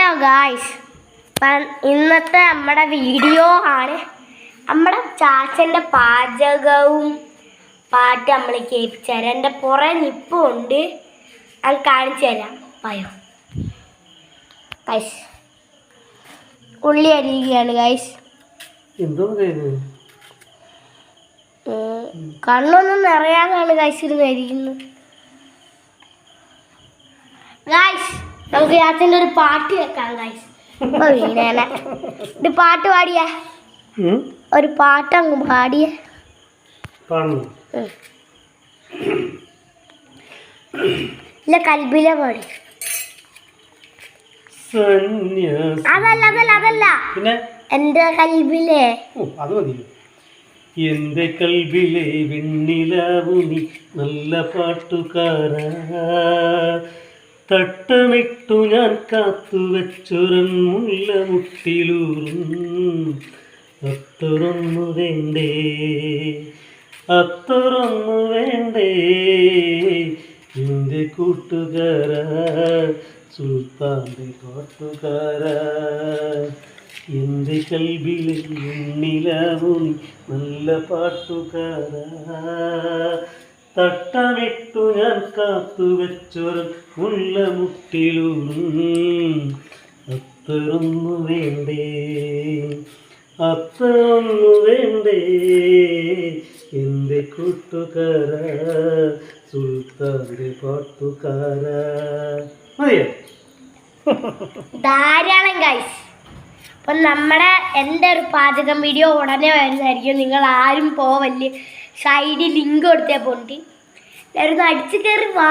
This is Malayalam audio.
ഹലോ ഗായ്സ്, ഇന്നത്തെ നമ്മുടെ വീഡിയോ ആണ് നമ്മുടെ ചാച്ചൻ്റെ പാചകവും പാട്ട് നമ്മൾ കേൾപ്പിച്ചു തരാം. എൻ്റെ പുറേ നിപ്പുണ്ട്, അത് കാണിച്ചു തരാം. പയോ ഗൈസ്, ഉള്ളി അരിയുകയാണ് ഗൈസ്. കണ്ണൊന്നും നിറയാതാണ് ഗൈസ് ഇരുന്ന് അരിക്കുന്നത്. ഗൈസ്, നമുക്ക് ചാച്ചൻ്റെ ഒരു പാട്ട് വെക്കാം ഗൈസ്. ഇത് പാട്ട് പാടിയ ഒരു പാട്ടങ്ങ് പാടിയ ഇല്ല കൽബിലെ പാടി. അതല്ല എന്റെ കൽബിലെ. എന്റെ കൽബിലെ വെണ്ണിലാവുനി നല്ല പാട്ടുകാരാ, തട്ടമിട്ടു ഞാൻ കാത്തു വെച്ചൊരൻ മുല്ല മുട്ടിലൂറും. അത്തറൊന്നു വേണ്ടേ, അത്തറൊന്നു വേണ്ടേ എൻ്റെ കൂട്ടുകാരാ, സുൽത്താൻ്റെ പാട്ടുകാരാ. എൻ്റെ കൽബിലെ വെണ്ണിലാവുനി നല്ല പാട്ടുകാരാ, തട്ടമിട്ടു ഞാൻ കാത്തു വെച്ചൊരു മുല്ല മുട്ടിലൂറും. അത്തറൊന്നു വേണ്ടേ, അത്തറൊന്നു വേണ്ടേ എൻ്റെ കൂട്ടുകാരാ, സുൽത്താൻ്റെ പാട്ടുകാരാ. മതിയോ? ധാരാളം ഗൈസ്. അപ്പം എൻ്റെ ഒരു പാചകം വീഡിയോ ഉടനെ വരുന്നതായിരിക്കും. നിങ്ങൾ ആരും പോവല്ലേ, സൈഡിൽ ലിങ്ക് കൊടുത്തേ പോണ്ടി. എല്ലാവരും അടിച്ചു കയറി വാ.